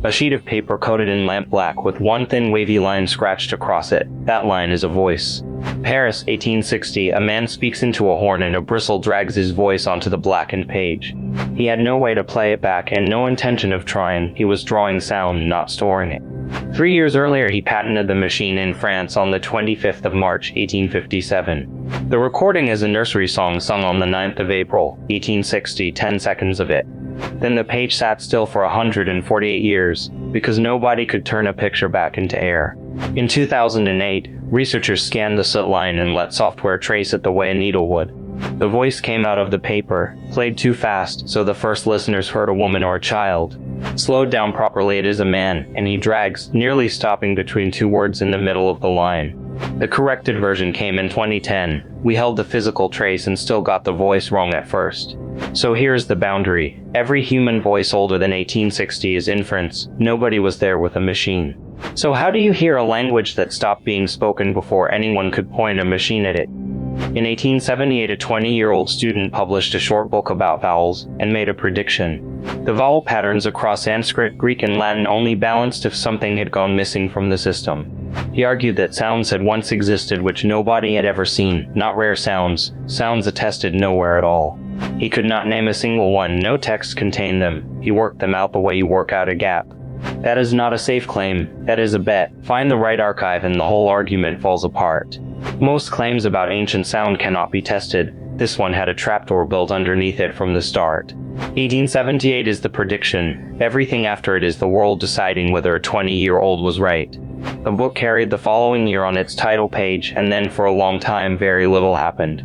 A sheet of paper coated in lamp black with one thin wavy line scratched across it. That line is a voice. Paris, 1860. A man speaks into a horn and a bristle drags his voice onto the blackened page. He had no way to play it back and no intention of trying. He was drawing sound, not storing it. 3 years earlier, he patented the machine in France on the 25th of March, 1857. The recording is a nursery song sung on the 9th of April, 1860, 10 seconds of it. Then the page sat still for 148 years, because nobody could turn a picture back into air. In 2008, researchers scanned the soot line and let software trace it the way a needle would. The voice came out of the paper, played too fast, so the first listeners heard a woman or a child. Slowed down properly, it is a man, and he drags, nearly stopping between two words in the middle of the line. The corrected version came in 2010. We held the physical trace and still got the voice wrong at first. So here's the boundary. Every human voice older than 1860 is inference. Nobody was there with a machine. So how do you hear a language that stopped being spoken before anyone could point a machine at it? In 1878, a 20-year-old student published a short book about vowels and made a prediction. The vowel patterns across Sanskrit, Greek, and Latin only balanced if something had gone missing from the system. He argued that sounds had once existed which nobody had ever seen, not rare sounds, sounds attested nowhere at all. He could not name a single one, no text contained them. He worked them out the way you work out a gap. That is not a safe claim, that is a bet. Find the right archive and the whole argument falls apart. Most claims about ancient sound cannot be tested. This one had a trapdoor built underneath it from the start. 1878 is the prediction. Everything after it is the world deciding whether a 20-year-old was right. The book carried the following year on its title page, and then for a long time very little happened.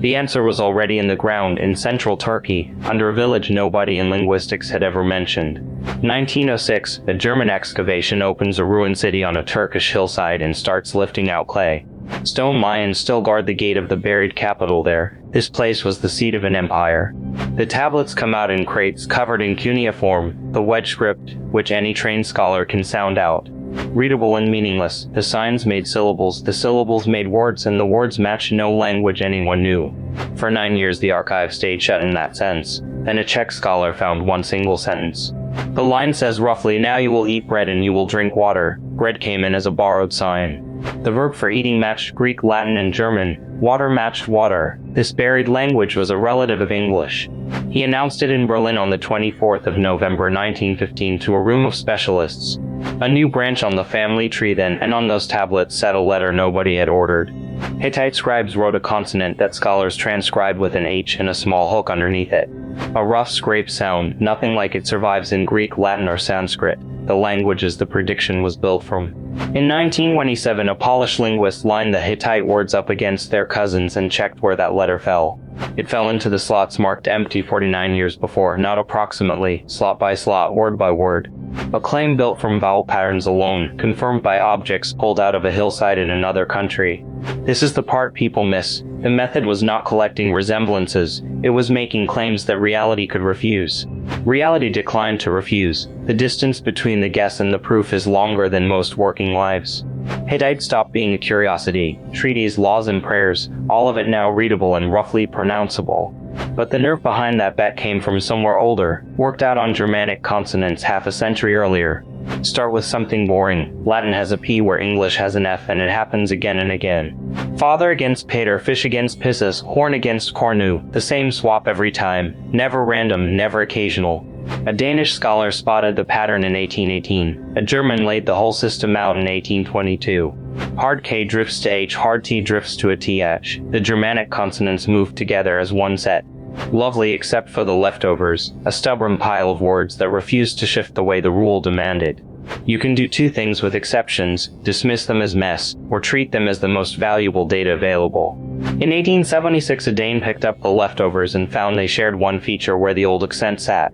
The answer was already in the ground in central Turkey, under a village nobody in linguistics had ever mentioned. 1906, a German excavation opens a ruined city on a Turkish hillside and starts lifting out clay. Stone lions still guard the gate of the buried capital there. This place was the seat of an empire. The tablets come out in crates covered in cuneiform, the wedge script, which any trained scholar can sound out. Readable and meaningless, the signs made syllables, the syllables made words, and the words matched no language anyone knew. For 9 years the archive stayed shut in that sense. Then a Czech scholar found one single sentence. The line says roughly, "Now you will eat bread and you will drink water." Bread came in as a borrowed sign. The verb for eating matched Greek, Latin, and German. Water matched water. This buried language was a relative of English. He announced it in Berlin on the 24th of November 1915 to a room of specialists. A new branch on the family tree then, and on those tablets sat a letter nobody had ordered. Hittite scribes wrote a consonant that scholars transcribed with an H and a small hook underneath it. A rough scrape sound, nothing like it survives in Greek, Latin, or Sanskrit, the languages the prediction was built from. In 1927, a Polish linguist lined the Hittite words up against their cousins and checked where that letter fell. It fell into the slots marked empty 49 years before, not approximately, slot by slot, word by word. A claim built from vowel patterns alone, confirmed by objects pulled out of a hillside in another country. This is the part people miss. The method was not collecting resemblances, it was making claims that reality could refuse. Reality declined to refuse. The distance between the guess and the proof is longer than most working lives. Hittite stopped being a curiosity. Treaties, laws, and prayers, all of it now readable and roughly pronounceable. But the nerve behind that bet came from somewhere older, worked out on Germanic consonants half a century earlier. Start with something boring. Latin has a P where English has an F, and it happens again and again. Father against pater, fish against pissus, horn against cornu, the same swap every time. Never random, never occasional. A Danish scholar spotted the pattern in 1818. A German laid the whole system out in 1822. Hard K drifts to H, hard T drifts to a TH. The Germanic consonants moved together as one set. Lovely except for the leftovers, a stubborn pile of words that refused to shift the way the rule demanded. You can do two things with exceptions: dismiss them as mess, or treat them as the most valuable data available. In 1876, a Dane picked up the leftovers and found they shared one feature where the old accent sat.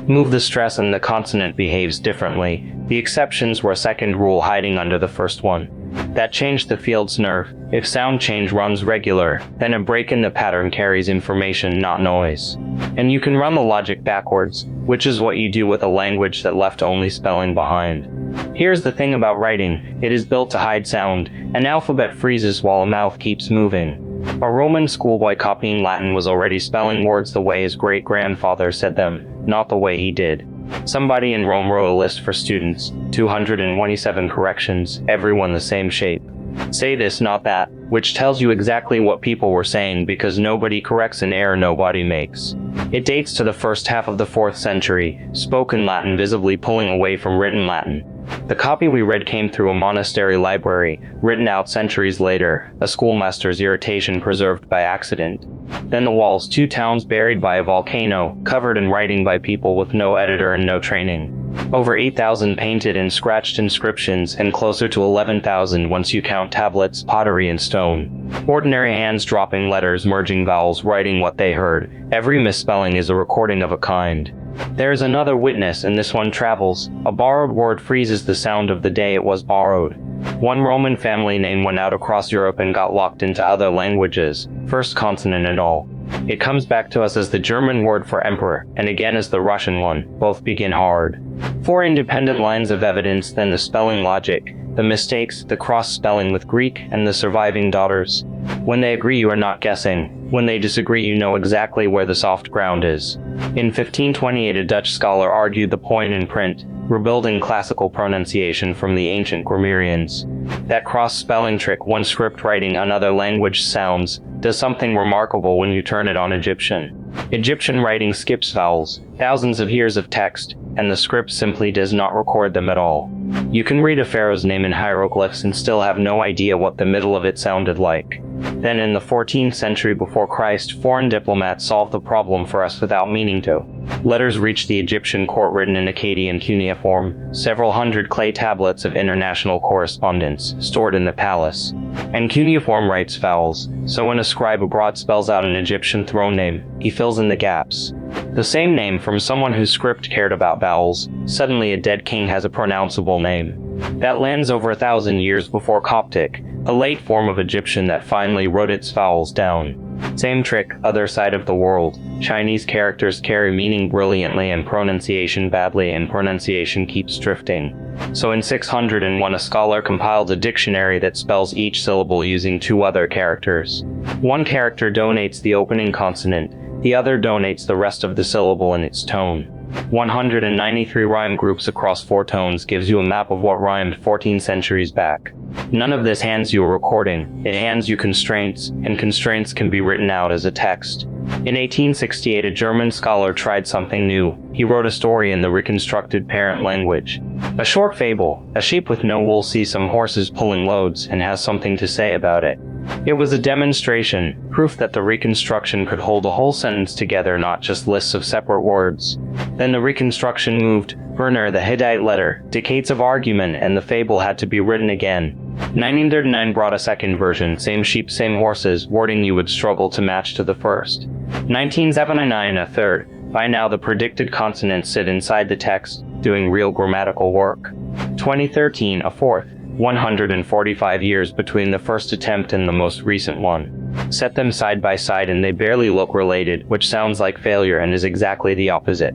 Move the stress and the consonant behaves differently. The exceptions were a second rule hiding under the first one. That changed the field's nerve. If sound change runs regular, then a break in the pattern carries information, not noise. And you can run the logic backwards, which is what you do with a language that left only spelling behind. Here's the thing about writing: it is built to hide sound. An alphabet freezes while a mouth keeps moving. A Roman schoolboy copying Latin was already spelling words the way his great-grandfather said them, not the way he did. Somebody in Rome wrote a list for students, 227 corrections, everyone the same shape. Say this, not that, which tells you exactly what people were saying because nobody corrects an error nobody makes. It dates to the first half of the 4th century, spoken Latin visibly pulling away from written Latin. The copy we read came through a monastery library, written out centuries later, a schoolmaster's irritation preserved by accident. Then the walls, 2 towns buried by a volcano, covered in writing by people with no editor and no training. Over 8,000 painted and scratched inscriptions, and closer to 11,000 once you count tablets, pottery, and stone. Ordinary hands dropping letters, merging vowels, writing what they heard. Every misspelling is a recording of a kind. There is another witness, and this one travels. A borrowed word freezes the sound of the day it was borrowed. One Roman family name went out across Europe and got locked into other languages, first consonant and all. It comes back to us as the German word for emperor, and again as the Russian one. Both begin hard. 4 independent lines of evidence, then the spelling logic, the mistakes, the cross-spelling with Greek, and the surviving daughters. When they agree, you are not guessing. When they disagree, you know exactly where the soft ground is. In 1528, a Dutch scholar argued the point in print, rebuilding classical pronunciation from the ancient grammarians. That cross-spelling trick, one script writing another language sounds, does something remarkable when you turn it on Egyptian. Egyptian writing skips vowels, thousands of years of text, and the script simply does not record them at all. You can read a pharaoh's name in hieroglyphs and still have no idea what the middle of it sounded like. Then in the 14th century before Christ, foreign diplomats solved the problem for us without meaning to. Letters reached the Egyptian court written in Akkadian cuneiform, several hundred clay tablets of international correspondence, stored in the palace. And cuneiform writes vowels, so when a scribe abroad spells out an Egyptian throne name, he fills in the gaps. The same name from someone whose script cared about vowels, suddenly a dead king has a pronounceable name. That lands over 1,000 years before Coptic, a late form of Egyptian that finally wrote its vowels down. Same trick, other side of the world. Chinese characters carry meaning brilliantly and pronunciation badly, and pronunciation keeps drifting. So in 601 a scholar compiled a dictionary that spells each syllable using 2 other characters. One character donates the opening consonant, the other donates the rest of the syllable and its tone. 193 rhyme groups across 4 tones gives you a map of what rhymed 14 centuries back. None of this hands you a recording, it hands you constraints, and constraints can be written out as a text. In 1868, a German scholar tried something new. He wrote a story in the reconstructed parent language. A short fable. A sheep with no wool sees some horses pulling loads and has something to say about it. It was a demonstration, proof that the reconstruction could hold a whole sentence together, not just lists of separate words. Then the reconstruction moved. Werner, the Hittite letter, decades of argument, and the fable had to be written again. 1939 brought a second version, same sheep, same horses, wording you would struggle to match to the first. 1979 a third. By now the predicted consonants sit inside the text, doing real grammatical work. 2013 a fourth. 145 years between the first attempt and the most recent one. Set them side by side and they barely look related, which sounds like failure and is exactly the opposite.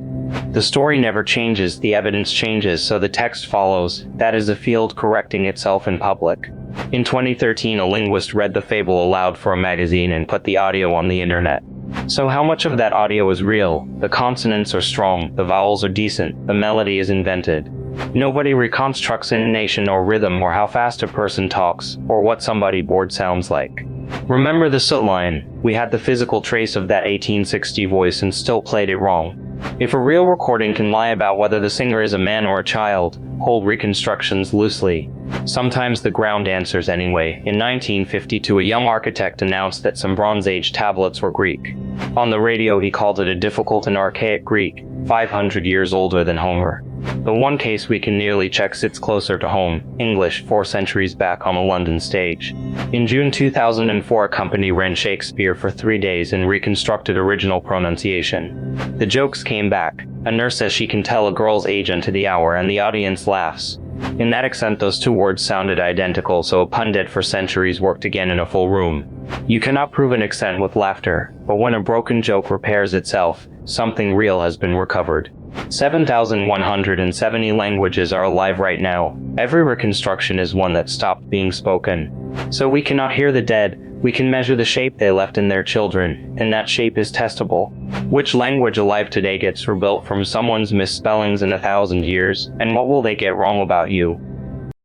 The story never changes, the evidence changes, so the text follows. That is a field correcting itself in public. In 2013, a linguist read the fable aloud for a magazine and put the audio on the internet. So how much of that audio is real? The consonants are strong, the vowels are decent, the melody is invented. Nobody reconstructs intonation or rhythm or how fast a person talks, or what somebody bored sounds like. Remember the soot line? We had the physical trace of that 1860 voice and still played it wrong. If a real recording can lie about whether the singer is a man or a child, hold reconstructions loosely. Sometimes the ground answers anyway. In 1952, a young architect announced that some Bronze Age tablets were Greek. On the radio he called it a difficult and archaic Greek, 500 years older than Homer. The one case we can nearly check sits closer to home, English, 4 centuries back on a London stage. In June 2004, a company ran Shakespeare for 3 days and reconstructed original pronunciation. The jokes came back. A nurse says she can tell a girl's age unto the hour, and the audience laughs. In that accent, those 2 words sounded identical, so a pundit for centuries worked again in a full room. You cannot prove an accent with laughter, but when a broken joke repairs itself, something real has been recovered. 7,170 languages are alive right now. Every reconstruction is one that stopped being spoken. So we cannot hear the dead, We can measure the shape they left in their children, and that shape is testable. Which language alive today gets rebuilt from someone's misspellings in 1,000 years, and what will they get wrong about you?